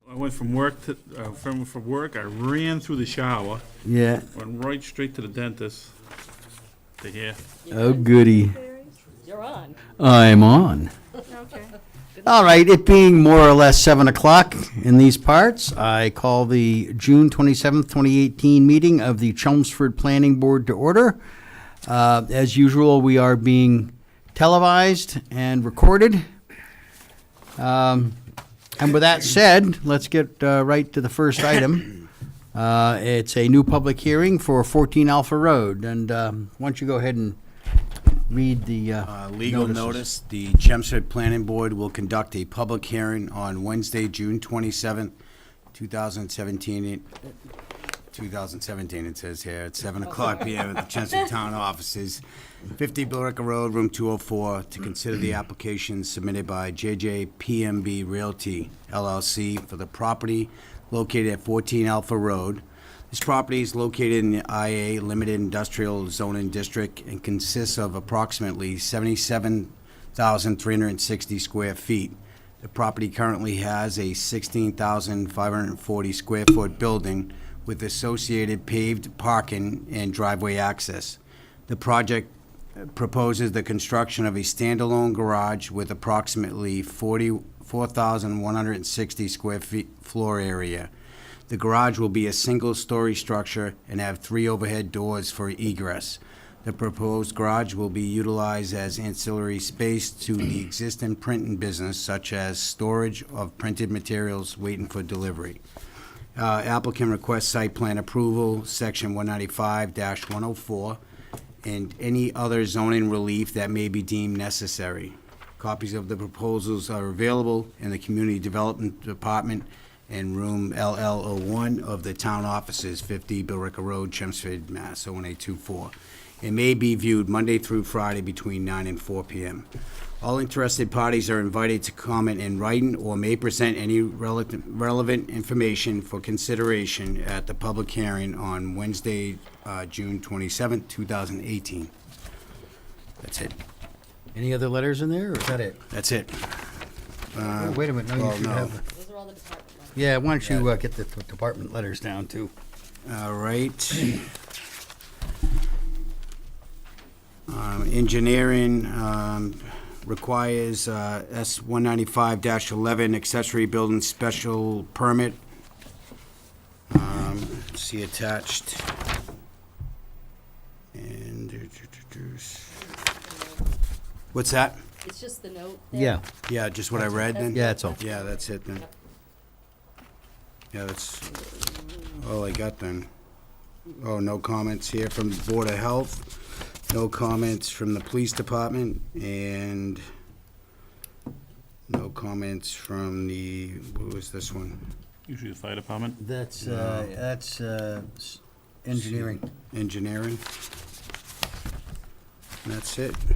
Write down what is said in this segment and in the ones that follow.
I went from work from work. I ran through the shower, Yeah. went right straight to the dentist. To here. Oh, goody. You're on. I'm on. Okay. All right, it being more or less 7 o'clock in these parts, I call the June 27th, 2018 meeting of the Chelmsford Planning Board to order. As usual, we are being televised and recorded. And with that said, let's get right to the first item. It's a new public hearing for 14 Alpha Road. And why don't you go ahead and read the Legal notices. notice, the Chelmsford Planning Board will conduct a public hearing on Wednesday, June 27th, 2017. 2017, it says here, at 7 o'clock p.m. at the Chelmsford Town Offices, 50 Billerica Road, room 204, to consider the application submitted by JJ PMB Realty LLC for the property located at 14 Alpha Road. This property is located in the IA Limited Industrial Zoning District and consists of approximately 77,360 square feet. The property currently has a 16,540 square foot building with associated paved parking and driveway access. The project proposes the construction of a standalone garage with approximately 44,160 square feet floor area. The garage will be a single-story structure and have 3 overhead doors for egress. The proposed garage will be utilized as ancillary space to the existing printing business, such as storage of printed materials waiting for delivery. Applicant requests site plan approval, section 195-104, and any other zoning relief that may be deemed necessary. Copies of the proposals are available in the Community Development Department in room LL01 of the town offices, 50 Billerica Road, Chelmsford, Mass. 01824. It may be viewed Monday through Friday between 9 and 4 p.m. All interested parties are invited to comment in writing or may present any relevant information for consideration at the public hearing on Wednesday, June 27th, 2018. That's it. Any other letters in there, or is that it? That's it. Oh, wait a minute, no, you should have. Those are all the department ones. Yeah, why don't you get the department letters down, too? All right. Engineering requires S-195-11 accessory building special permit. See attached. And what's that? It's just the note there. Yeah, Yeah, just what I read then? yeah, that's all. Yeah, that's it then. Yeah, that's all I got then. Oh, no comments here from the Board of Health, no comments from the Police Department, and no comments from the, what was this one? Usually the fire department. That's engineering. Engineering. That's it. Do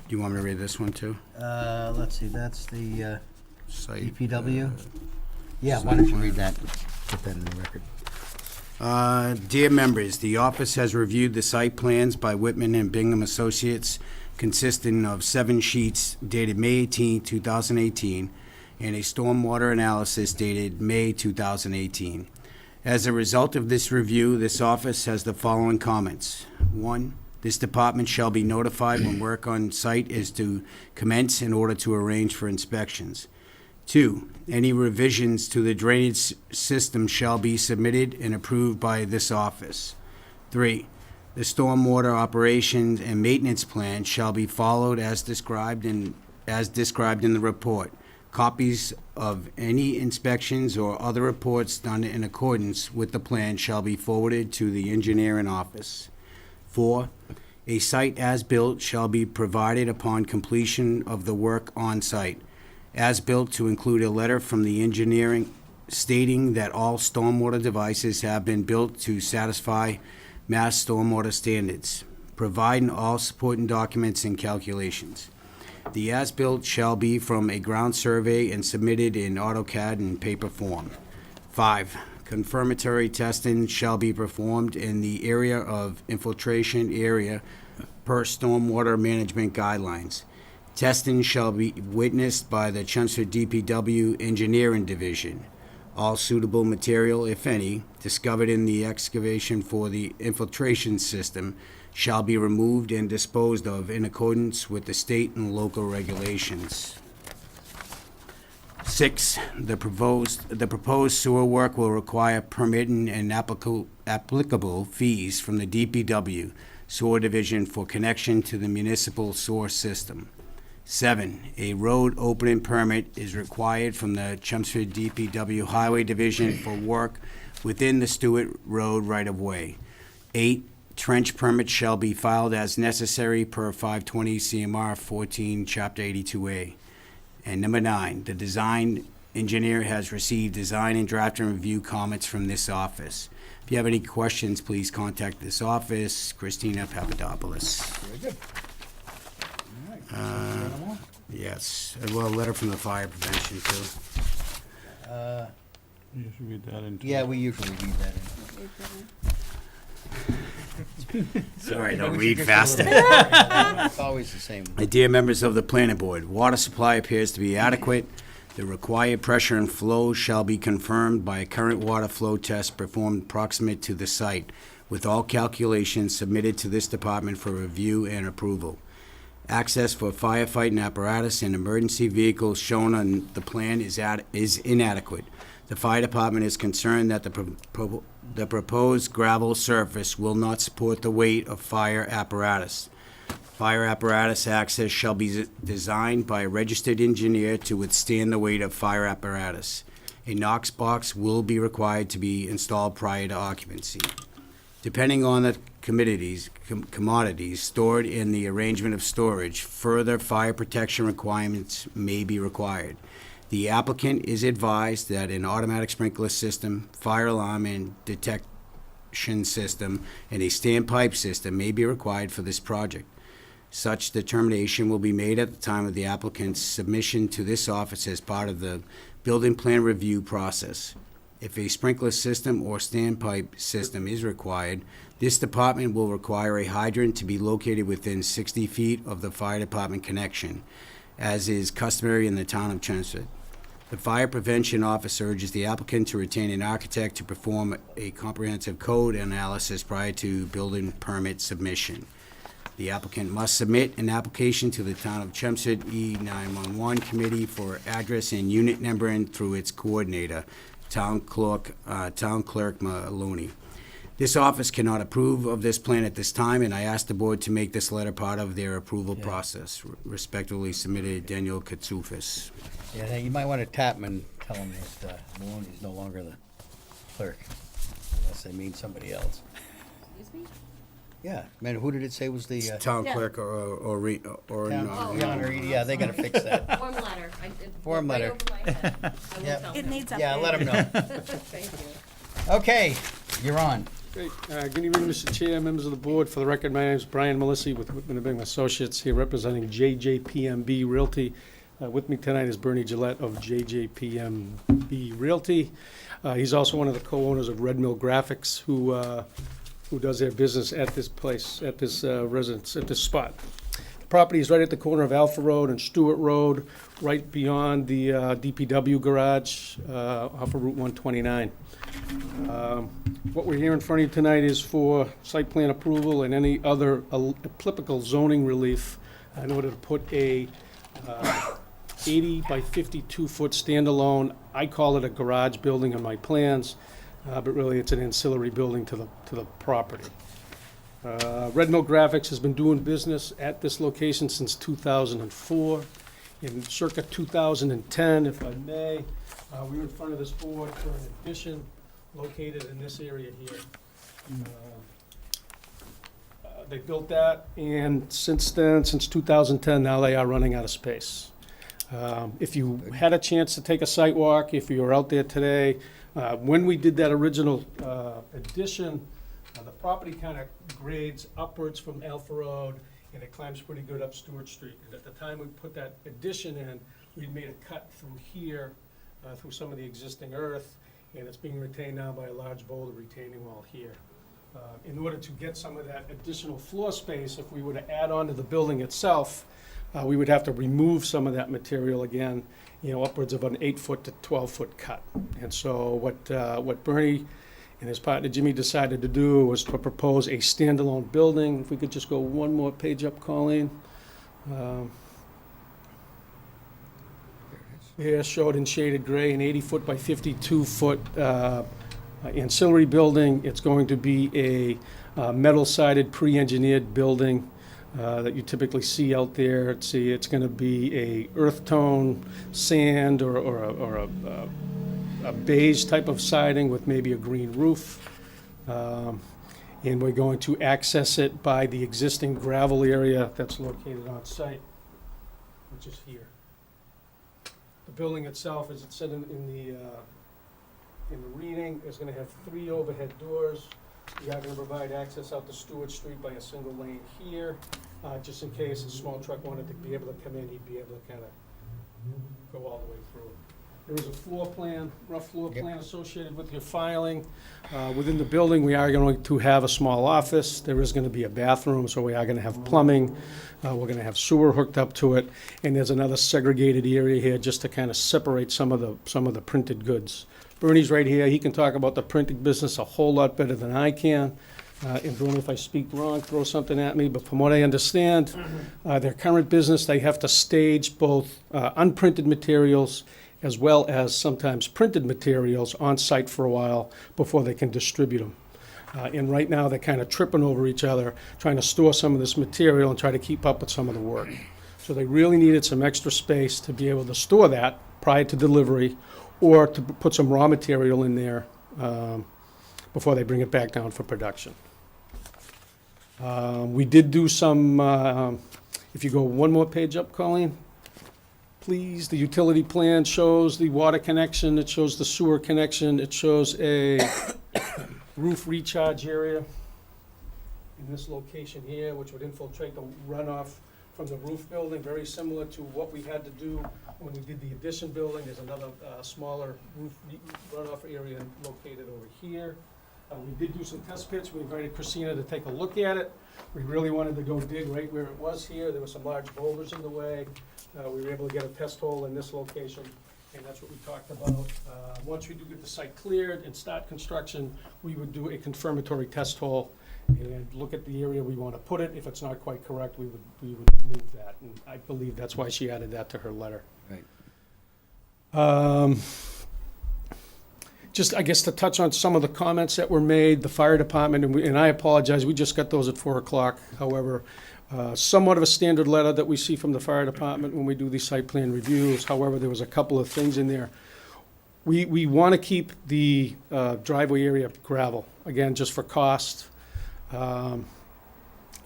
you want me to read this one too? Let's see, that's the Site, DPW. Yeah, why don't you read that? Put that in the record. Dear members, the office has reviewed the site plans by Whitman and Bingham Associates consisting of 7 sheets dated May 18, 2018, and a stormwater analysis dated May 2018. As a result of this review, this office has the following comments. 1, this department shall be notified when work on site is to commence in order to arrange for inspections. 2, any revisions to the drainage system shall be submitted and approved by this office. 3, the stormwater operations and maintenance plan shall be followed as described in the report. Copies of any inspections or other reports done in accordance with the plan shall be forwarded to the engineering office. 4, a site as-built shall be provided upon completion of the work on site. As-built to include a letter from the engineering stating that all stormwater devices have been built to satisfy Mass stormwater standards, providing all supporting documents and calculations. The as-built shall be from a ground survey and submitted in AutoCAD and paper form. 5, confirmatory testing shall be performed in the area of infiltration area per stormwater management guidelines. Testing shall be witnessed by the Chelmsford DPW Engineering Division. All suitable material, if any, discovered in the excavation for the infiltration system shall be removed and disposed of in accordance with the state and local regulations. 6, the proposed sewer work will require permitting and applicable fees from the DPW Sewer Division for connection to the municipal sewer system. 7, a road opening permit is required from the Chelmsford DPW Highway Division for work within the Stewart Road right-of-way. 8, trench permits shall be filed as necessary per 520 CMR 14, Chapter 82A. And number 9, the design engineer has received design and draft and review comments from this office. If you have any questions, please contact this office, Christina Papadopoulos. Very good. Yes, well, a letter from the fire prevention too. You should read that into. Yeah, we usually read that in. Sorry, We don't should read just faster. It's always the same. Dear members of the planning board, water supply appears to be adequate. The required pressure and flow shall be confirmed by a current water flow test performed proximate to the site, with all calculations submitted to this department for review and approval. Access for firefighting apparatus and emergency vehicles shown on the plan is inadequate. The fire department is concerned that the proposed gravel surface will not support the weight of fire apparatus. Fire apparatus access shall be designed by a registered engineer to withstand the weight of fire apparatus. A Knox box will be required to be installed prior to occupancy. Depending on the commodities stored in the arrangement of storage, further fire protection requirements may be required. The applicant is advised that an automatic sprinkler system, fire alarm and detection system, and a standpipe system may be required for this project. Such determination will be made at the time of the applicant's submission to this office as part of the building plan review process. If a sprinkler system or standpipe system is required, this department will require a hydrant to be located within 60 feet of the fire department connection, as is customary in the town of Chelmsford. The fire prevention office urges the applicant to retain an architect to perform a comprehensive code analysis prior to building permit submission. The applicant must submit an application to the town of Chelmsford E911 committee for address and unit numbering through its coordinator, Town Clerk Maloney. This office cannot approve of this plan at this time, and I ask the board to make this letter part of their approval process. Respectfully submitted, Daniel Katsufis. Yeah, you might want to tap him and tell him that Maloney's no longer the clerk, unless they mean somebody else. Excuse me? Yeah, man, who did it say was the? Town Yeah. clerk or Yeah, they gotta fix that. Form letter. Form right letter. over my head. I will Yep. tell It him. needs updating. Yeah, let him know. Thank you. Okay, you're on. Great. Good evening, Mr. Chair, members of the board. For the record, my name is Brian Melissi with Whitman and Bingham Associates, here representing JJPMB Realty. With me tonight is Bernie Gillette of JJPMB Realty. He's also one of the co-owners of Red Mill Graphics, who does their business at this place, at this residence, at this spot. The property is right at the corner of Alpha Road and Stewart Road, right beyond the DPW garage off of Route 129. What we're here in front of you tonight is for site plan approval and any other applicable zoning relief in order to put a 80 by 52-foot standalone, I call it a garage building on my plans, but really it's an ancillary building to the property. Red Mill Graphics has been doing business at this location since 2004. In circa 2010, if I may, we were in front of this board for an addition located in this area here. They built that, and since then, since 2010, now they are running out of space. If you had a chance to take a site walk, if you were out there today, when we did that original addition, the property kind of grades upwards from Alpha Road, and it climbs pretty good up Stewart Street. And at the time we put that addition in, we'd made a cut through here, through some of the existing earth, and it's being retained now by a large boulder retaining wall here. In order to get some of that additional floor space, if we were to add on to the building itself, we would have to remove some of that material again, upwards of an 8-foot to 12-foot cut. And so what Bernie and his partner Jimmy decided to do was to propose a standalone building. If we could just go one more page up, Colleen. Here, showed in shaded gray, an 80-foot by 52-foot ancillary building. It's going to be a metal-sided, pre-engineered building that you typically see out there. It's going to be a earth tone, sand, or a beige type of siding with maybe a green roof. And we're going to access it by the existing gravel area that's located on site, which is here. The building itself, as it said in the reading, is going to have 3 overhead doors. We are going to provide access out to Stewart Street by a single lane here, just in case a small truck wanted to be able to come in, he'd be able to kind of go all the way through. There is a floor plan, rough floor plan associated with your filing. Within the building, we are going to have a small office. There is going to be a bathroom, so we are going to have plumbing. We're going to have sewer hooked up to it, and there's another segregated area here just to kind of separate some of the printed goods. Bernie's right here. He can talk about the printing business a whole lot better than I can. And Bernie, if I speak wrong, throw something at me. But from what I understand, their current business, they have to stage both unprinted materials as well as sometimes printed materials on site for a while before they can distribute them. And right now, they're kind of tripping over each other, trying to store some of this material and try to keep up with some of the work. So they really needed some extra space to be able to store that prior to delivery, or to put some raw material in there before they bring it back down for production. We did do some, if you go one more page up, Colleen, please, the utility plan shows the water connection, it shows the sewer connection, it shows a roof recharge area in this location here, which would infiltrate the runoff from the roof building, very similar to what we had to do when we did the addition building. There's another smaller roof runoff area located over here. We did do some test pits. We invited Christina to take a look at it. We really wanted to go dig right where it was here. There were some large boulders in the way. We were able to get a test hole in this location, and that's what we talked about. Once we do get the site cleared and start construction, we would do a confirmatory test hole and look at the area we want to put it. If it's not quite correct, we would move that. And I believe that's why she added that to her letter. Right. Just, I guess, to touch on some of the comments that were made, the fire department, and I apologize, we just got those at 4 o'clock. However, somewhat of a standard letter that we see from the fire department when we do these site plan reviews. However, there was a couple of things in there. We want to keep the driveway area gravel, again, just for cost. And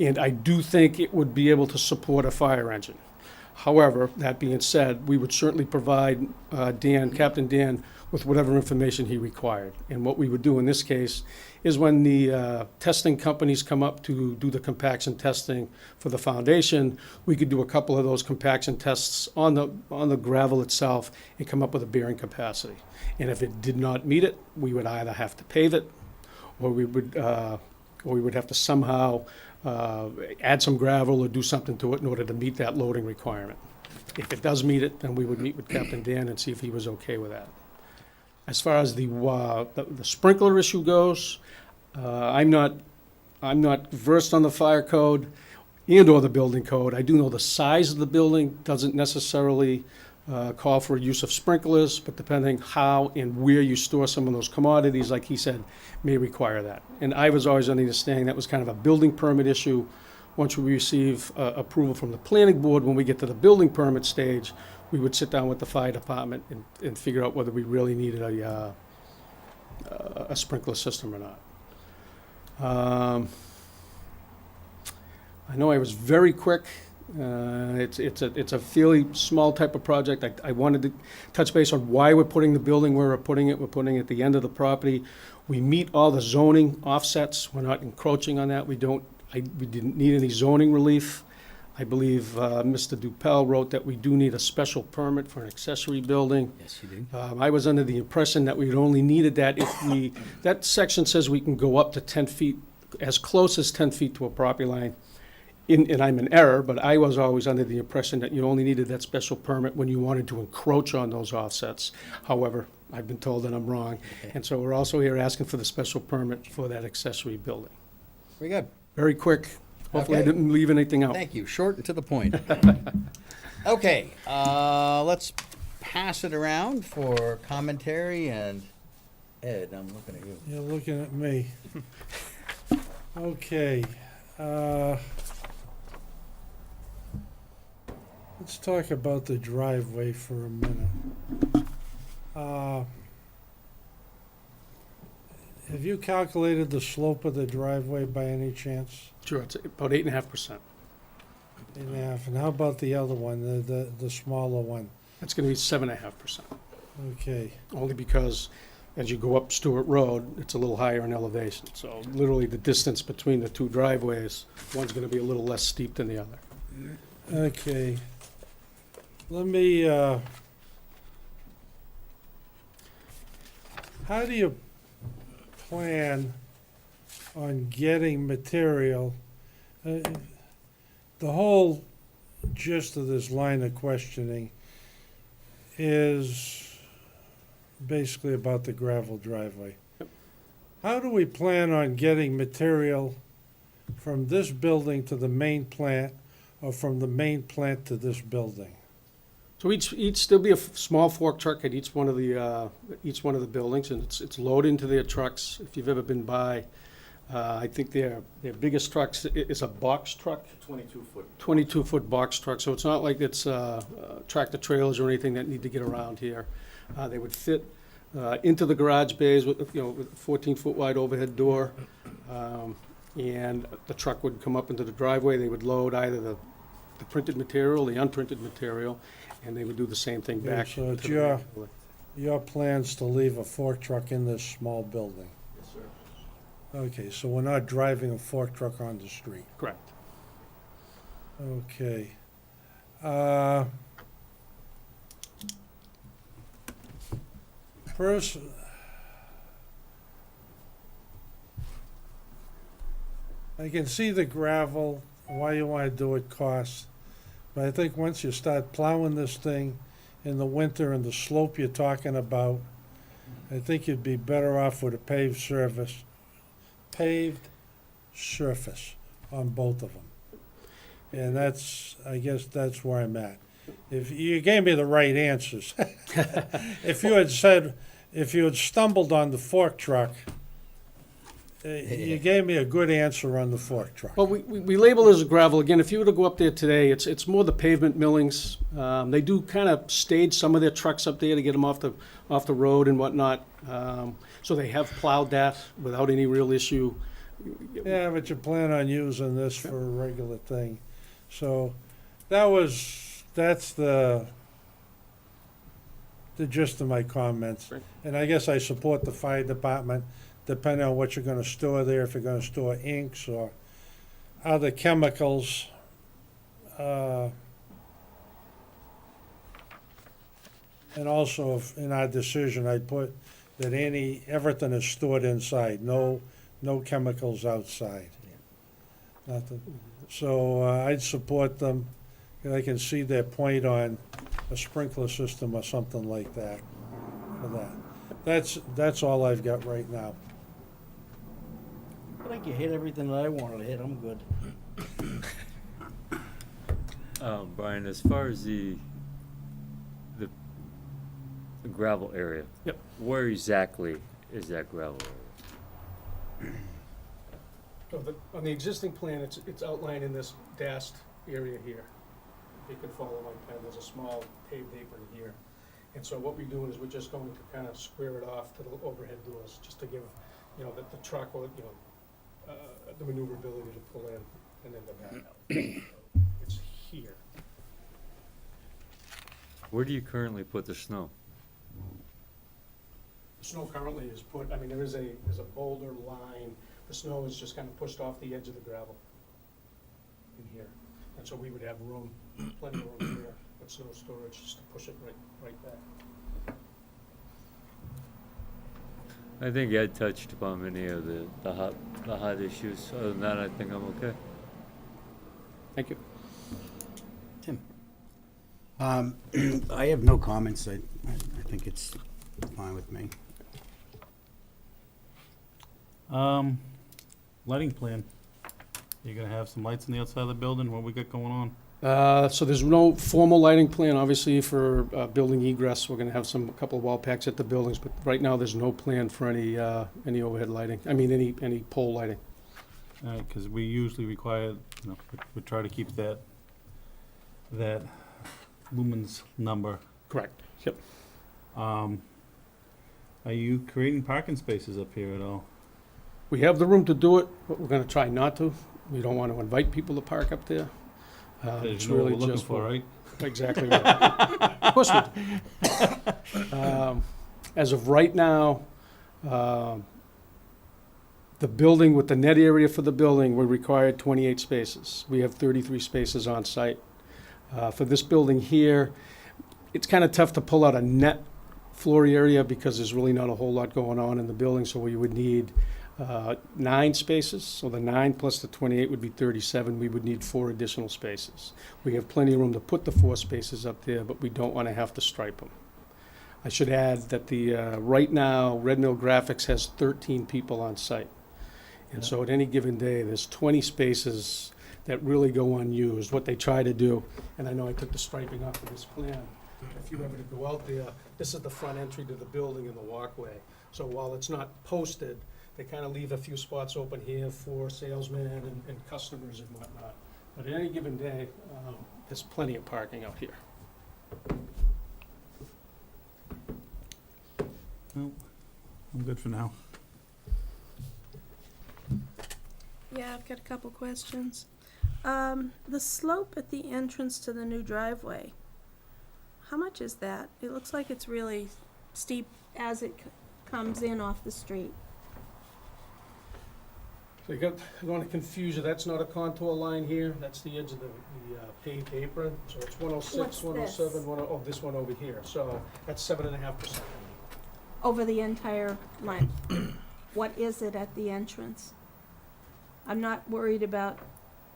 I do think it would be able to support a fire engine. However, that being said, we would certainly provide Captain Dan, with whatever information he required. And what we would do in this case is when the testing companies come up to do the compaction testing for the foundation, we could do a couple of those compaction tests on the gravel itself and come up with a bearing capacity. And if it did not meet it, we would either have to pave it, or we would have to somehow add some gravel or do something to it in order to meet that loading requirement. If it does meet it, then we would meet with Captain Dan and see if he was okay with that. As far as the sprinkler issue goes, I'm not versed on the fire code and/or the building code. I do know the size of the building doesn't necessarily call for use of sprinklers, but depending how and where you store some of those commodities, like he said, may require that. And I was always understanding that was kind of a building permit issue. Once we receive approval from the planning board, when we get to the building permit stage, we would sit down with the fire department and figure out whether we really needed a sprinkler system or not. I know I was very quick. It's a fairly small type of project. I wanted to touch base on why we're putting the building where we're putting it. We're putting it at the end of the property. We meet all the zoning offsets. We're not encroaching on that. We didn't need any zoning relief. I believe Mr. Dupel wrote that we do need a special permit for an accessory building. Yes, you do. I was under the impression that we only needed that if that section says we can go up to 10 feet, as close as 10 feet to a property line, and I'm in error, but I was always under the impression that you only needed that special permit when you wanted to encroach on those offsets. However, I've been told that I'm wrong. And so we're also here asking for the special permit for that accessory building. Very good. Very quick. Hopefully I Okay. didn't leave anything out. Thank you. Short and to the point. Okay, let's pass it around for commentary, and Ed, I'm looking at you. You're looking at me. Okay. Let's talk about the driveway for a minute. Have you calculated the slope of the driveway by any chance? Sure, it's about 8.5%. 8.5. And how about the other one, the smaller one? That's gonna be 7.5%. Okay. Only because as you go up Stewart Road, it's a little higher in elevation. So literally the distance between the two driveways, one's gonna be a little less steep than the other. Okay. Let me, how do you plan on getting material? The whole gist of this line of questioning is basically about the gravel driveway. Yep. How do we plan on getting material from this building to the main plant, or from the main plant to this building? So there'll be a small fork truck at each one of the buildings, and it's loaded into their trucks. If you've ever been by, I think their biggest trucks is a box truck. 22-foot. 22-foot box truck, so it's not like it's tractor trailers or anything that need to get around here. They would fit into the garage bays with, with a 14-foot wide overhead door. And the truck would come up into the driveway. They would load either the printed material, the unprinted material, and they would do the same thing Yeah, back. so into it's the main building. your plans to leave a fork truck in this small building? Yes, sir. Okay, so we're not driving a fork truck on the street. Correct. Okay. First, I can see the gravel, why you want to do it costs, but I think once you start plowing this thing in the winter and the slope you're talking about, I think you'd be better off with a paved surface on both of them. And I guess that's where I'm at. If you gave me the right answers. If you had stumbled on the fork truck, you gave me a good answer on the fork truck. Well, we label it as gravel. Again, if you were to go up there today, it's more the pavement millings. They do kind of stage some of their trucks up there to get them off the road and whatnot. So they have plowed that without any real issue. Yeah, but you plan on using this for a regular thing. So that's the gist of my comments. Right. And I guess I support the fire department, depending on what you're gonna store there, if you're gonna store inks or other chemicals. And also, in our decision, I put that everything is stored inside, no chemicals outside. Nothing. So I'd support them, and I can see their point on a sprinkler system or something like that for that. That's all I've got right now. I think you hit everything that I wanted to hit. I'm good. Brian, as far as the gravel area. Yep. Where exactly is that gravel area? So on the existing plan, it's outlined in this dashed area here. You can follow my plan, there's a small paved apron here. And so what we're doing is we're just going to kind of square it off to the overhead doors, just to give, the truck will, the maneuverability to pull in and then to back out. So it's here. Where do you currently put the snow? The snow currently is there's a boulder line. The snow is just kind of pushed off the edge of the gravel in here. And so we would have room, plenty of room here with snow storage, just to push it right back. I think Ed touched upon many of the hot issues. Other than that, I think I'm okay. Thank you. Tim? I have no comments. I think it's fine with me. Lighting plan. You're gonna have some lights on the outside of the building, what we got going on? So there's no formal lighting plan, obviously, for building egress. We're gonna have a couple of wall packs at the buildings, but right now, there's no plan for any overhead lighting, any pole lighting. All right, because we usually require, we try to keep that lumens number. Correct. Yep. Are you creating parking spaces up here at all? We have the room to do it, but we're gonna try not to. We don't want to invite people to park up there. It's You know what really we're looking just for, right? Exactly right. Of course we do. As of right now, the building, with the net area for the building, we require 28 spaces. We have 33 spaces on site. For this building here, it's kind of tough to pull out a net floor area because there's really not a whole lot going on in the building, so we would need 9 spaces. So the 9 plus the 28 would be 37. We would need 4 additional spaces. We have plenty of room to put the 4 spaces up there, but we don't want to have to stripe them. I should add that right now, Red Mill Graphics has 13 people on site. And so at any given day, there's 20 spaces that really go unused. What they try to do, and I know I took the striping off of this plan, if you ever to go out there, this is the front entry to the building and the walkway. So while it's not posted, they kind of leave a few spots open here for salesmen and customers and whatnot. But at any given day, there's plenty of parking out here. No, I'm good for now. Yeah, I've got a couple questions. The slope at the entrance to the new driveway, how much is that? It looks like it's really steep as it comes in off the street. So I don't want to confuse you, that's not a contour line here, that's the edge of the paved apron. So it's 106, What's 107, this? 10, oh, this one over here. So that's 7.5%. Over the entire length. What is it at the entrance? I'm not worried about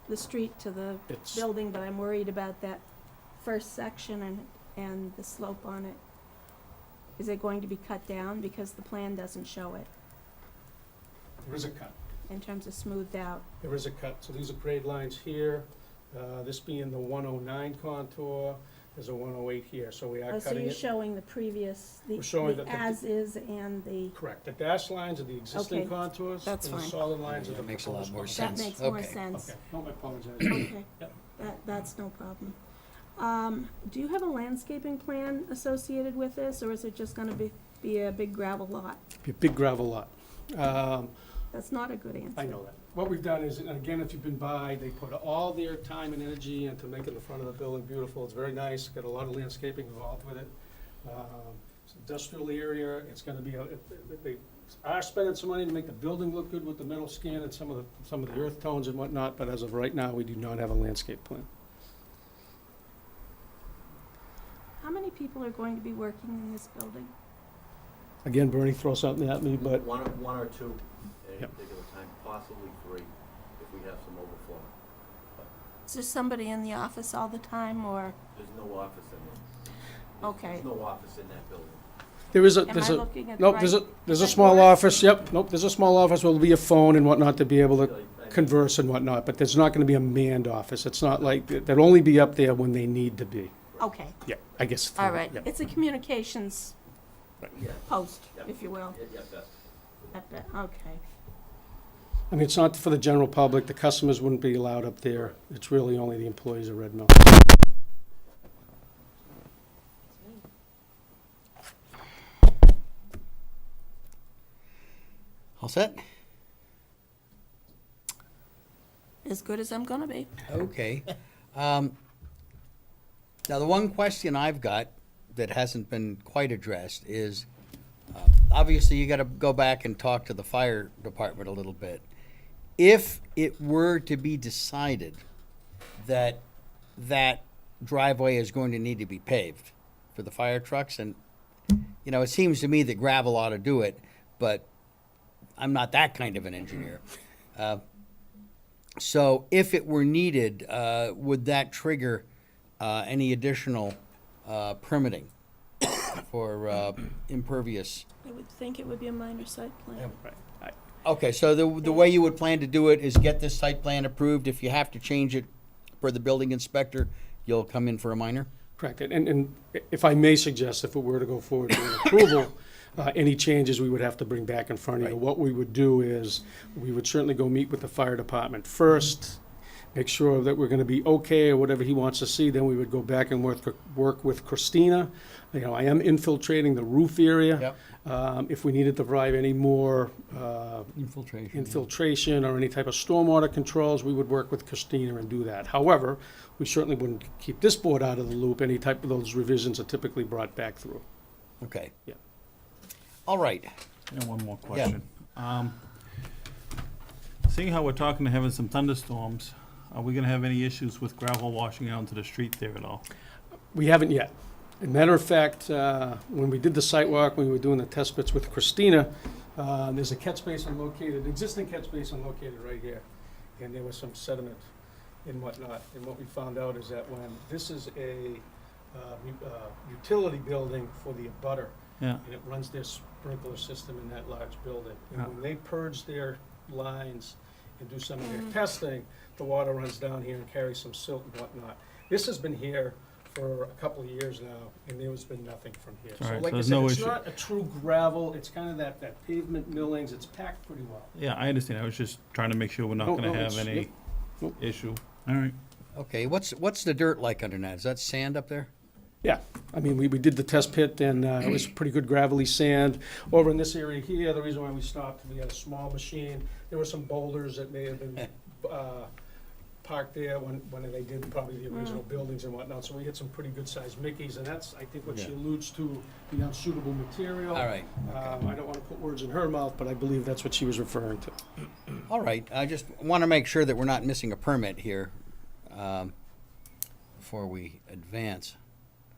the street to the It's, building, but I'm worried about that first section and the slope on it. Is it going to be cut down? Because the plan doesn't show it there is a cut. in terms of smoothed out. There is a cut. So these are grade lines here, this being the 109 contour, there's a 108 here, so we are Oh, so cutting you're it. showing the previous, We're showing the that the- as-is and the, Correct. The dashed lines are the existing Okay, contours. that's And the fine. solid lines are the That makes a lot proposed more contours. that sense. makes more Okay. sense. Okay, no, I apologize. Okay, Yep. that's no problem. Do you have a landscaping plan associated with this, or is it just gonna be a big gravel lot? Be a big gravel lot. That's not a good answer. I know that. What we've done is, and again, if you've been by, they put all their time and energy into making the front of the building beautiful. It's very nice, got a lot of landscaping involved with it. It's an industrial area, it's gonna be, they are spending some money to make the building look good with the metal skin and some of the earth tones and whatnot, but as of right now, we do not have a landscape plan. How many people are going to be working in this building? Again, Bernie, throw something at me, but One or two at any Yep. particular time, possibly 3, if we have some overflow. Is there somebody in the office all the time, or, There's no office in there. okay. There's no office in that building. there's Am I a, looking at the nope, right? there's a right small door? office, yep, nope, there's a small office where there'll be a phone and whatnot to be able to Really, I mean, converse and whatnot, but there's not gonna be a manned office. It's not like, they'll only be up there when they need to be. Okay, Yeah, I guess. all right. yeah. It's a communications Yeah, post, Yeah. if you will. yeah, that's, Okay. I mean, it's not for the general public. The customers wouldn't be allowed up there. It's really only the employees of Red Mill. All set? As good as I'm gonna be. Okay. Now, the one question I've got that hasn't been quite addressed is, obviously, you gotta go back and talk to the fire department a little bit. If it were to be decided that that driveway is going to need to be paved for the fire trucks, and, you know, it seems to me that gravel ought to do it, but I'm not that kind of an engineer. So if it were needed, would that trigger any additional permitting for impervious? I would think it would be a minor site plan. Okay, so the way you would plan to do it is get this site plan approved. If you have to change it for the building inspector, you'll come in for a minor? Correct. And if I may suggest, if it were to go forward with approval, any changes we would have to bring back in front of you. Right. What we would do is, we would certainly go meet with the fire department first, make sure that we're gonna be okay or whatever he wants to see, then we would go back and work with Christina. You know, I am infiltrating the roof area. Yep. If we needed to provide any more infiltration or any type of stormwater controls, we would work with Christina and do that. However, we certainly wouldn't keep this board out of the loop. Any type of those revisions are typically brought back through. Okay. Yeah. All right. And one more question. Seeing how we're talking to having some thunderstorms, are we gonna have any issues with gravel washing out into the street there at all? We haven't yet. As a matter of fact, when we did the site walk, when we were doing the test pits with Christina, there's a catch basin located, existing catch basin located right here. And there was some sediment and whatnot. And what we found out is that when this is a utility building for the abutter, Yeah, and it runs their sprinkler system in that large building. And Yeah. when they purge their lines and do some of their testing, the water runs down here and carries some silt and whatnot. This has been here for a couple of years now, and there has been nothing from here. All right, So like so I there's said, no it's issue. not a true gravel, it's kind of that pavement millings, it's packed pretty well. yeah, I understand. I was just trying to make sure we're not No, gonna no, have it's- any yep. Nope. issue. All right. Okay, what's the dirt like under that? Is that sand up there? Yeah, I mean, we did the test pit, and it was pretty good gravelly sand. Over in this area here, the reason why we stopped, we had a small machine. There were some boulders that may have been parked there when they did probably the original buildings and whatnot. So we had some pretty good-sized Mickeys, and that's, I think, what she Yeah. alludes to, the unsuitable material. All right. I don't want to put words in her mouth, but I believe that's what she was referring to. All right, I just want to make sure that we're not missing a permit here before we advance.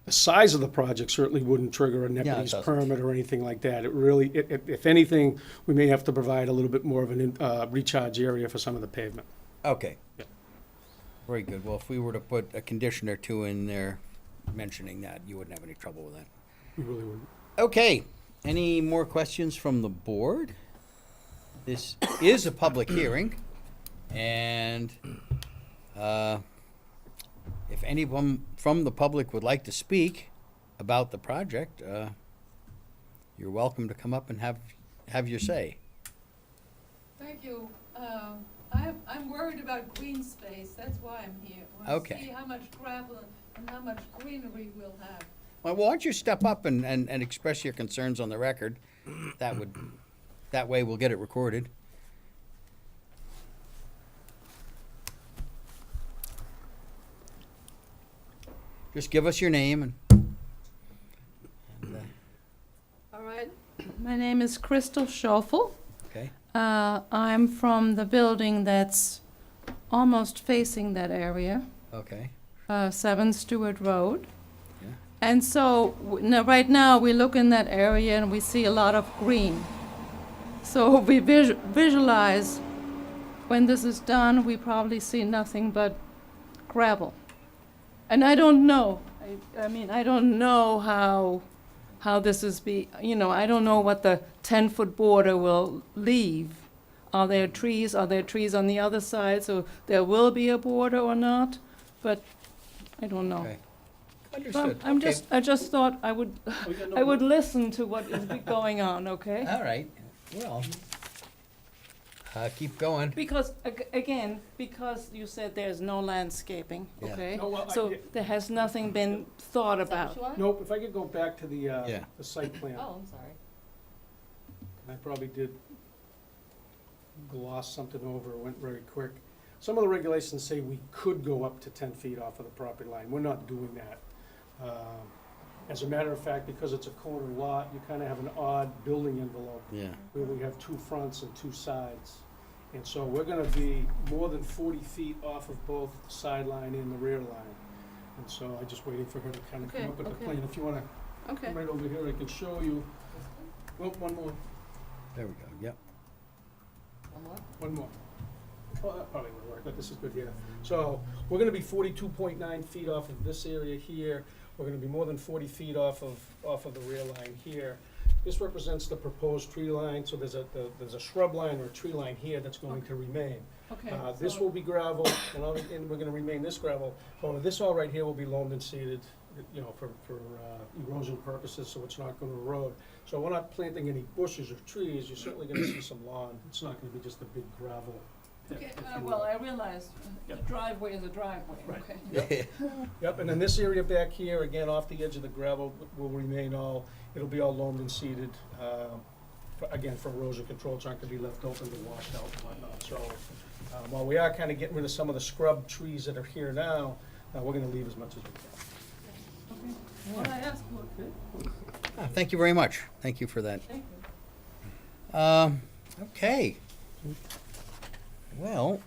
The size of the project certainly wouldn't trigger a NEPD's doesn't. permit or anything like that. It really, if anything, we may have to provide a little bit more of an recharge area for some of the pavement. Okay. Yeah. Very good. Well, if we were to put a condition or two in there mentioning that, you wouldn't have any trouble with that. We really wouldn't. Okay, any more questions from the board? This is a public hearing, and if anyone from the public would like to speak about the project, you're welcome to come up and have your say. Thank you. I'm worried about green space, that's why I'm here. I want to Okay. see how much gravel and how much greenery we'll have. Well, why don't you step up and express your concerns on the record? That way we'll get it recorded. Just give us your name and All right. My name is Crystal Schoffel. okay. I'm from the building that's almost facing that area, Okay. 7 Stewart Road. Yeah. And so, right now, we look in that area and we see a lot of green. So we visualize when this is done, we probably see nothing but gravel. And I don't know, I mean, I don't know how this is I don't know what the 10-foot border will leave. Are there trees on the other side, so there will be a border or not? But I don't know. Okay. So Understood. I just thought I would listen to what is going on, okay? All right. Well, keep going. Because, again, because you said there's no landscaping, Yeah. okay? No, well, So there has nothing been thought about. Nope, if I could go back to the Yeah. site plan. Oh, I'm sorry. And I probably did gloss something over, it went very quick. Some of the regulations say we could go up to 10 feet off of the property line. We're not doing that. As a matter of fact, because it's a corner lot, you kind of have an odd building envelope Yeah. where we have 2 fronts and 2 sides. And so we're gonna be more than 40 feet off of both the sideline and the rear line. And so I'm just waiting for her to kind of come Okay, up with the okay. plan. If you wanna Okay. come right over here, I can show you. Oh, one more. There we go. Yep. One more? One more. Oh, that probably would work, but this is good here. So we're gonna be 42.9 feet off of this area here. We're gonna be more than 40 feet off of the rear line here. This represents the proposed tree line, so there's a shrub line or a tree line here that's going to remain. Okay. This so- will be gravel, and we're gonna remain this gravel. However, this all right here will be loamed and seeded, you know, for erosion purposes, so it's not gonna erode. So we're not planting any bushes or trees, you're certainly gonna see some lawn. It's not gonna be just a big gravel pit, Okay, if you well, will. I realize a driveway is a driveway, Right. okay. Yep, and then this area back here, again, off the edge of the gravel, will remain all, it'll be all loamed and seeded, again, for erosion control, it's not gonna be left open to wash out and whatnot. So, while we are kinda getting rid of some of the scrub trees that are here now, we're gonna leave as much as we can. Okay. What I asked for, Thank you very much. Thank you for that. thank you. Okay. Well,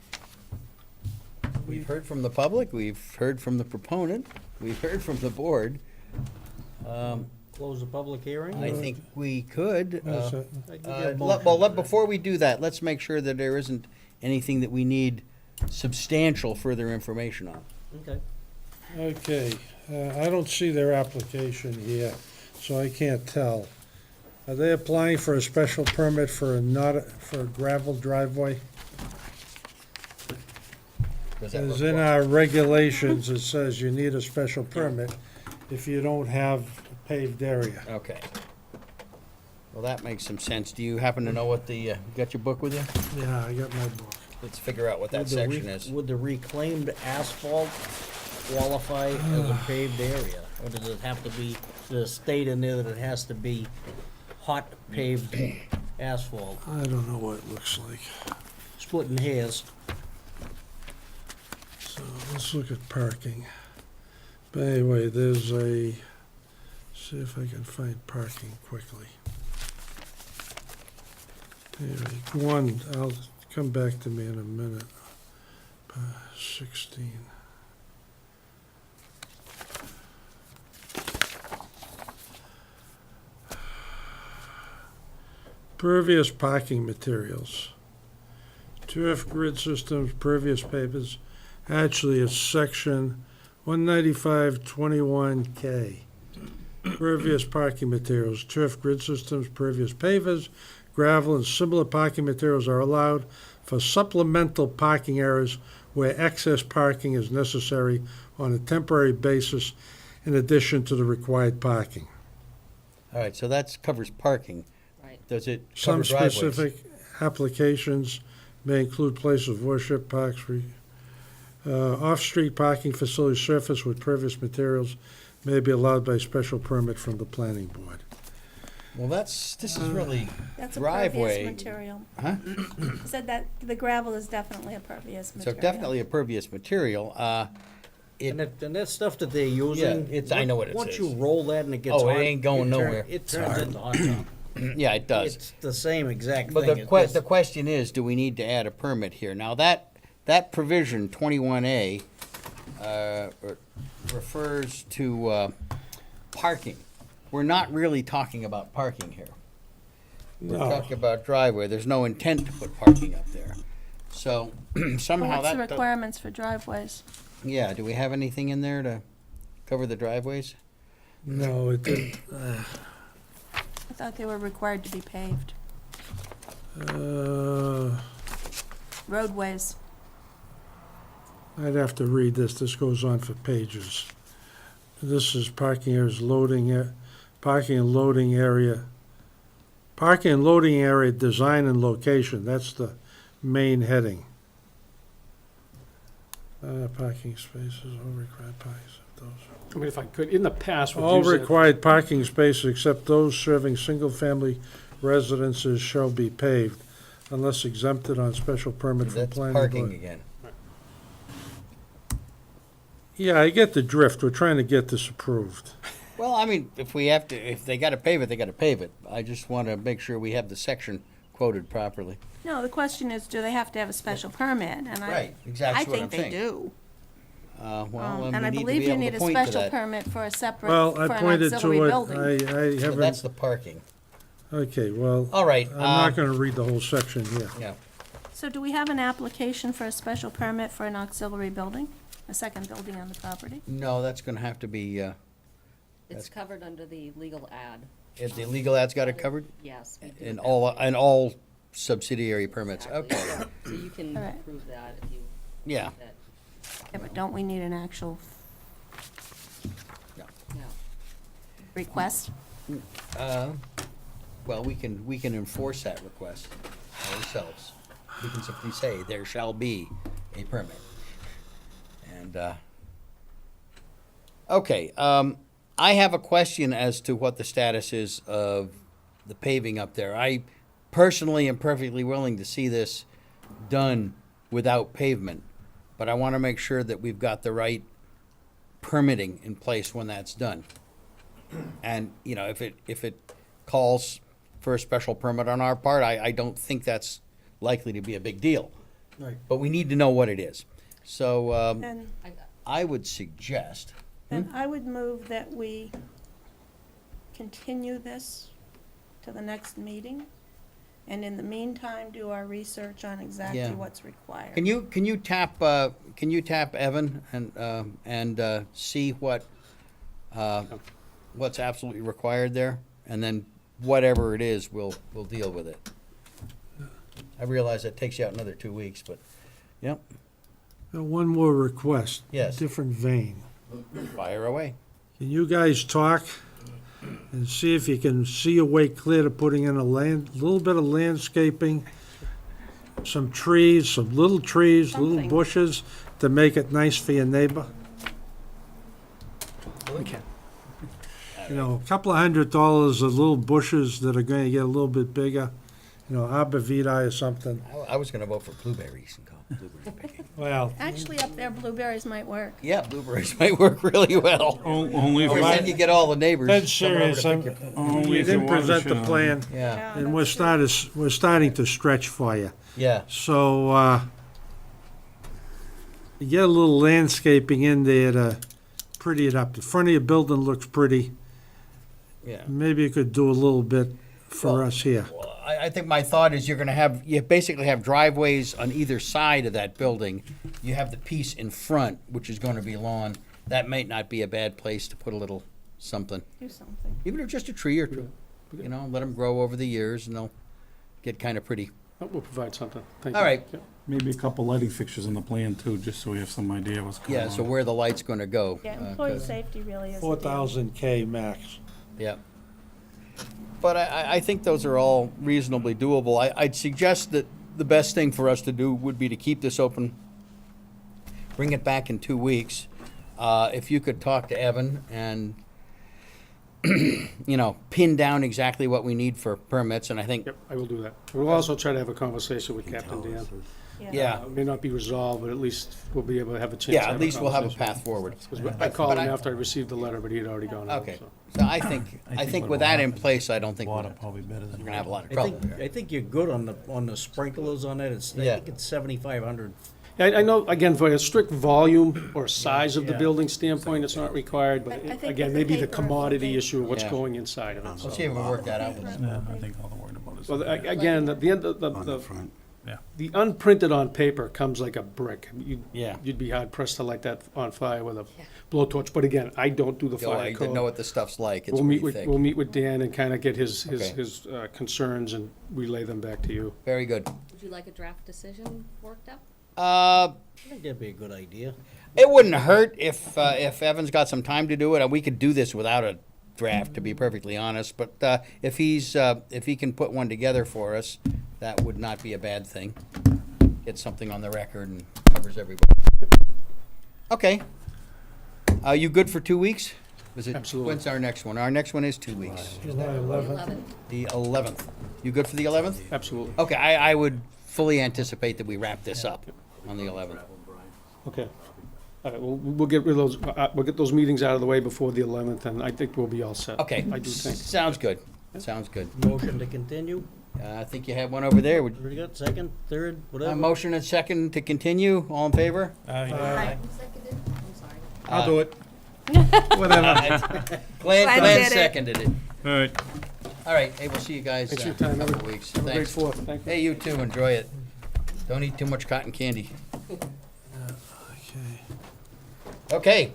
we've heard from the public, we've heard from the proponent, we've heard from the board. Close the public hearing? I think we could. That's it. I give you a motion Well, for that. before we do that, let's make sure that there isn't anything that we need substantial further information on. Okay. Okay, I don't see their application here, so I can't tell. Are they applying for a special permit for a gravel driveway? Does that As in require- our regulations, it says you need a special permit if you don't have a paved area. Okay. Well, that makes some sense. Do you happen to know what the, you got your book with you? Yeah, I got my book. Let's figure out what that Would the section is. Would the reclaimed asphalt qualify as a paved area? Or does it have to be, does it state in there that it has to be hot paved asphalt? I don't know what it looks like. Splitting hairs. So let's look at parking. But anyway, there's a, see if I can find parking quickly. Anyway, one, I'll come back to me in a minute. 16. Pervious parking materials. Turf grid systems, pervious pavers. Actually, it's section 195-21K. Pervious parking materials, turf grid systems, pervious pavers, gravel, and similar parking materials are allowed for supplemental parking areas where excess parking is necessary on a temporary basis in addition to the required parking. All right, so that covers parking. Right. Does it Some cover driveways? specific applications may include places of worship, parks, off-street parking facility surface with pervious materials may be allowed by special permit from the planning board. Well, this is really That's a driveway. pervious material. Huh? Said that the gravel is definitely a pervious So material. definitely a pervious material. And that stuff that they're using. it's- I know what it Once says. you roll that and it gets Oh, it hot, ain't going nowhere. It turns into hot top. Yeah, it does. It's the same exact But thing. the It just- the question is, do we need to add a permit here? Now, that provision, 21A, refers to parking. We're not really talking about parking here. We're No. talking about driveway. There's no intent to put parking up there. So Well, somehow what's the that, requirements for driveways? yeah, do we have anything in there to cover the driveways? No, it didn't. I thought they were required to be paved. Roadways. I'd have to read this. This goes on for pages. This is parking areas, parking and loading area. Parking and loading area design and location. That's the main heading. Parking spaces, all required parking, except those. I mean, if I could, in the past, we've All used it. required parking spaces except those serving single-family residences shall be paved unless exempted on special permit from That's planning parking board. again. Yeah, I get the drift. We're trying to get this approved. Well, I mean, if they gotta pave it, they gotta pave it. I just wanna make sure we have the section quoted properly. No, the question is, do they have to have a special permit? And Right, I exactly what I'm think they saying. do. Well, And then I we need to believe be you able need to a point to special that. permit for a separate, Well, for I an pointed auxiliary to it. building. I So that's haven't, the parking. okay, well, All right, I'm not gonna read the whole section here. yeah. So do we have an application for a special permit for an auxiliary building? A second building on the property? No, that's gonna have to be, It's covered under the legal ad. if the legal ad's got it covered? Yes. we do In that. all subsidiary permits, Exactly. okay, So you can All right. approve that if you. yeah. think that- Yeah, but don't we need an actual Yeah. request? Well, we can enforce that request ourselves. We can simply say, there shall be a permit. And, okay, I have a question as to what the status is of the paving up there. I personally am perfectly willing to see this done without pavement, but I want to make sure that we've got the right permitting in place when that's done. And, you know, if it calls for a special permit on our part, I don't think that's likely to be a big deal. Right. But we need to know what it is. So, And, I would suggest, and I would move that we continue this to the next meeting, and in the meantime, do our research on exactly Yeah. what's required. can you tap Evan and see what's absolutely required there? And then whatever it is, we'll deal with it. I realize that takes you out another 2 weeks, but, yep, One more request. Yes. Different vein. fire away. Can you guys talk and see if you can see a way clear to putting in a little bit of landscaping, some trees, some little trees, little Something. bushes to make it nice for your neighbor? You know, a couple of $100 of little bushes that are going to get a little bit bigger, you know, arborvitae or something. I was gonna vote for blueberries and go blueberry picking. Well, Actually, up there, blueberries might work. Yeah, blueberries might work really well. Only if Or you, then you get all the neighbors. that's coming over serious. to pick your- only You if you didn't want to present the show. plan, Yeah, and we're starting to stretch for you. yeah. So, you get a little landscaping in there to pretty it up. The front of your building looks pretty. Yeah. Maybe you could do a little bit for Well, us here. Well, I think my thought is you basically have driveways on either side of that building. You have the piece in front, which is gonna be lawn. That might not be a bad place to put a little something, Do something. even if just a tree or two. You know, let them grow over the years and they'll get kinda pretty. Oh, we'll provide something. Thank you. All right. Yeah. Maybe a couple lighting fixtures in the plan too, just so we have some idea what's going on. Yeah, so where the light's gonna go. Yeah, 'Cause- employee safety really is. a deal. 4,000K max. Yeah. But I think those are all reasonably doable. I'd suggest that the best thing for us to do would be to keep this open, bring it back in 2 weeks. If you could talk to Evan and, you know, pin down exactly what we need for permits, and I think, Yep, I will do that. We'll also try to have a conversation with Captain Dan. yeah, It may not be resolved, but at least we'll be able to have a chance. to yeah, have at least we'll have a conversation. path forward. 'Cause I called But him after I received the letter, but he had already gone out. Okay, so. so I think with that in place, I don't think we're Water probably better than. gonna have a lot of I trouble think, here. I think you're good on the sprinklers on it. I Yeah. think it's 7,500. Yeah, I know, again, for a strict volume or size of the Yeah. building standpoint, it's not required, but I think again, with the maybe the paper, commodity okay. issue of what's Yeah. going inside of it. Let's so. see if we can work that out with them. Yeah, I think all they're worried about is. Well, again, at the end of On the the front. the unprinted on paper comes like a brick. Yeah. You'd be hard pressed to light that on fire with a blowtorch, but again, I don't do the Yo, fire I code. know what the stuff's like, it's We'll meet pretty with, thick. we'll meet with Dan and kind of get his Okay. concerns and relay them back to you. Very good. Would you like a draft decision worked up? Uh, I think that'd be a good idea. It wouldn't hurt if Evan's got some time to do it, and we could do this without a draft, to be perfectly honest. But if he can put one together for us, that would not be a bad thing. Get something on the record and covers everybody. Okay. Are you good for 2 weeks? Absolutely. When's our next one? Our next one is 2 weeks. July 11th. The 11th. You good for the 11th? Absolutely. Okay, I would fully anticipate that we wrap this up on the 11th. Okay. All right, well, we'll get rid of those, we'll get those meetings out of the way before the 11th, and I think we'll be all set. Okay. I do think. Sounds good. Sounds good. Motion to continue. I think you have one over there. Would- Already got second, third, whatever. Motion and second to continue. All in favor? Who seconded? I'm sorry. I'll do it. Glenn Glenn did it. seconded it. All right. All right. Hey, we'll see you guys Thanks in for a your time. couple of weeks. Have a great Thanks. Fourth. Thank you. Hey, you too. Enjoy it. Don't eat too much cotton candy. Okay. Okay,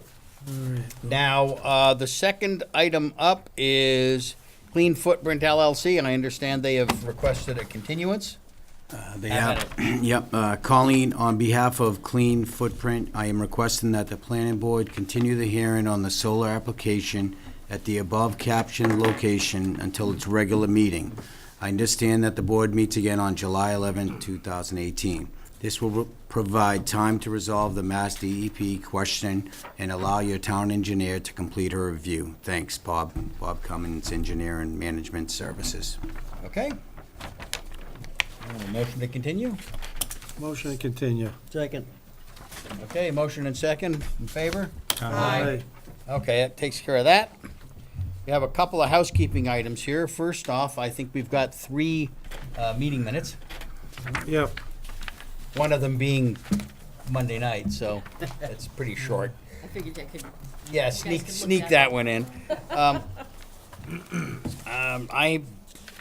All right. now, the second item up is Clean Footprint LLC, and I understand they have requested a continuance. They Have have, yep, Colleen, on behalf of Clean Footprint, I am requesting that the planning board continue the hearing on the solar application at the above captioned location until its regular meeting. I understand that the board meets again on July 11, 2018. This will provide time to resolve the Mass DEP question and allow your town engineer to complete her review. Thanks, Bob. Bob Cummins, Engineer and Management Services. Okay. Motion to continue? Motion to continue. Second. Okay, motion and second, in favor? Aye. Okay, that takes care of that. We have a couple of housekeeping items here. First off, I think we've got 3 meeting minutes, Yep. one of them being Monday night, so it's pretty short. I figured I could, Yeah, guys can look sneak at that it. one in.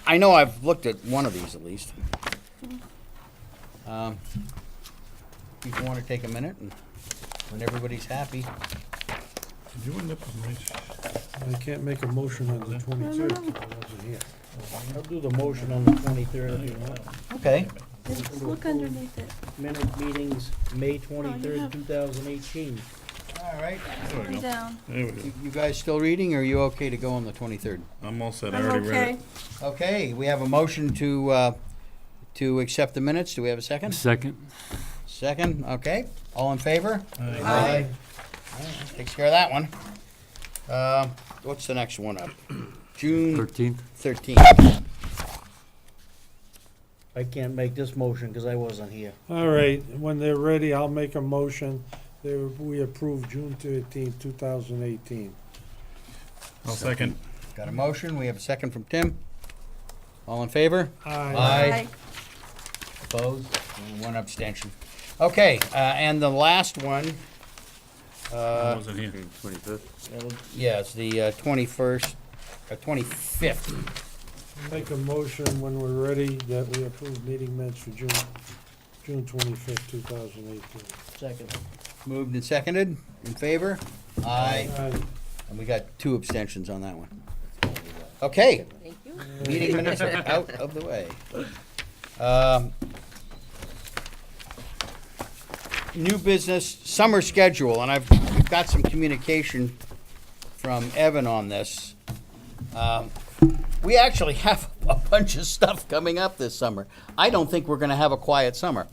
I know I've looked at one of these at least. People want to take a minute, and when everybody's happy. Did you end up with my? I can't make a motion on the 23rd, because I wasn't here. I'll do the motion on the 23rd if you want. Okay. Just look underneath it. Minute meetings, May you 23rd, have- 2018. All right. There we Come go. down. There we go. You guys still reading, or are you okay to go on the 23rd? I'm all set. I I'm already read okay. it. Okay, we have a motion to accept the minutes. Do we have a second? Second. Second, okay. All in favor? Aye. Aye. Takes care of that one. What's the next one up? June 13th. 13th. I can't make this motion because I wasn't here. All right, when they're ready, I'll make a motion that we approve June 13th, 2018. I'll second. Got a motion. We have a second from Tim. All in favor? Aye. Opposed? And one abstention. Okay, and the last one, I wasn't here. 25th. yeah, it's the 21st, 25th. Make a motion when we're ready that we approve meeting minutes for June 25th, 2018. Second. Moved and seconded. In favor? Aye. Aye. And we got 2 abstentions on that one. Okay, Thank you. meeting minutes are out of the way. New business, summer schedule, and we've got some communication from Evan on this. We actually have a bunch of stuff coming up this summer. I don't think we're gonna have a quiet summer.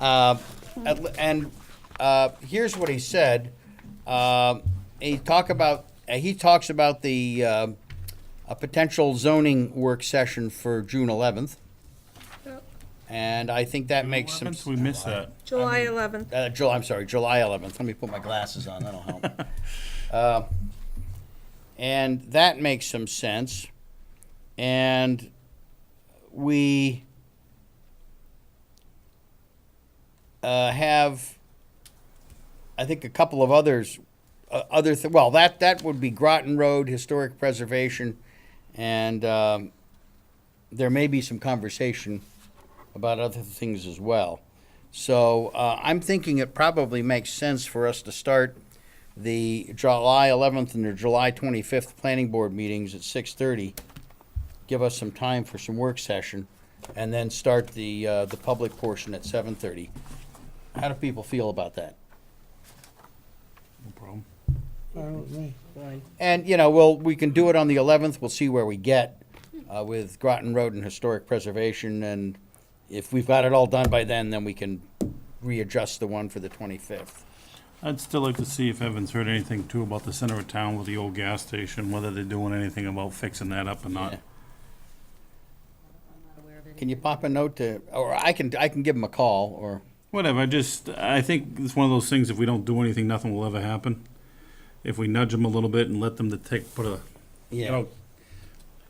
And here's what he said. He talks about the a potential zoning work session for June 11th. Yep. And I think that makes some. We missed that. July 11th. I'm sorry, July 11th. Let me put my glasses on, that'll help. And that makes some sense. And we have, I think, a couple of others, well, that would be Groton Road, Historic Preservation, and there may be some conversation about other things as well. So I'm thinking it probably makes sense for us to start the July 11th and the July 25th planning board meetings at 6:30. Give us some time for some work session, and then start the public portion at 7:30. How do people feel about that? No problem. Fine with me. Fine. And, we can do it on the 11th. We'll see where we get with Groton Road and Historic Preservation. And if we've got it all done by then we can readjust the one for the 25th. I'd still like to see if Evan's heard anything too about the center of town with the old gas station, whether they're doing anything about fixing that up or not. Yeah. I'm not aware of any. Can you pop a note or I can give them a call, or, Whatever, I think it's one of those things, if we don't do anything, nothing will ever happen. If we nudge them a little bit and let them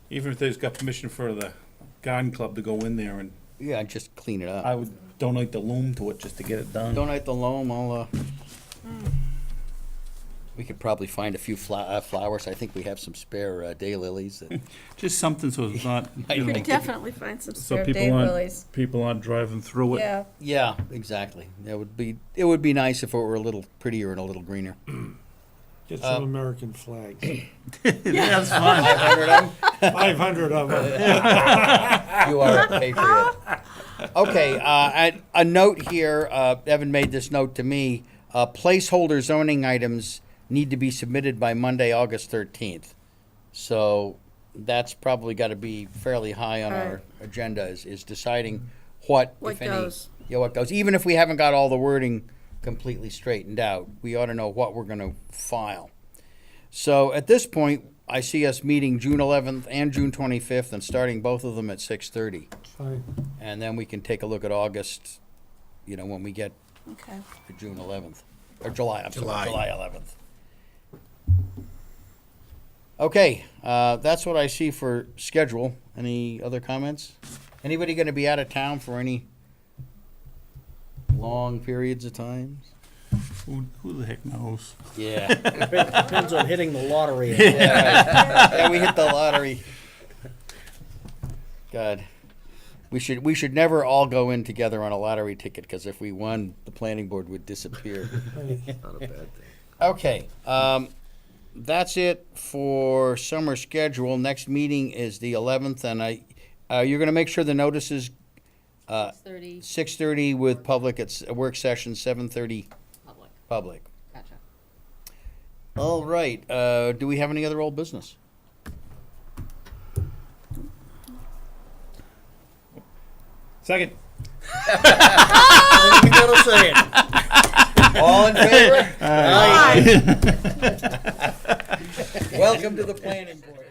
even if they've got permission for the garden club to go in there, and yeah, just clean it up. I would donate the loom to it just to get it done. Donate the loam, I'll, We could probably find a few flowers. I think we have some spare daylilies. that- Just something so it's not, I you know, Could definitely find some so spare people aren't, daylilies. people aren't driving through it. Yeah, Yeah, exactly. It would be nice if it were a little prettier and a little greener. Get some American flags. That's fine. 500 of 'em? 500 of them. You are a patriot. Okay, a note here, Evan made this note to me, placeholder zoning items need to be submitted by Monday, August 13th. So that's probably got to be fairly high on our agenda, is deciding what, what if any. goes? Yeah, what goes. Even if we haven't got all the wording completely straightened out, we ought to know what we're going to file. So at this point, I see us meeting June 11th and June 25th and starting both of them at 6:30. Fine. And then we can take a look at August, when we get Okay. to June 11th, or July, I'm sorry, July. July 11th. Okay, that's what I see for schedule. Any other comments? Anybody gonna be out of town for any long periods of time? Who the heck knows? Yeah. Depends on hitting the lottery. Yeah, we hit the lottery. God. We should never all go in together on a lottery ticket, because if we won, the planning board would disappear. Not a bad thing. Okay, that's it for summer schedule. Next meeting is the 11th, and you're gonna make sure the notice is 6:30 6:30 with public, it's a work session, 7:30 public. public. Gotcha. All right, do we have any other old business? Second. You gotta say it. All in favor? Aye. Welcome to the planning board.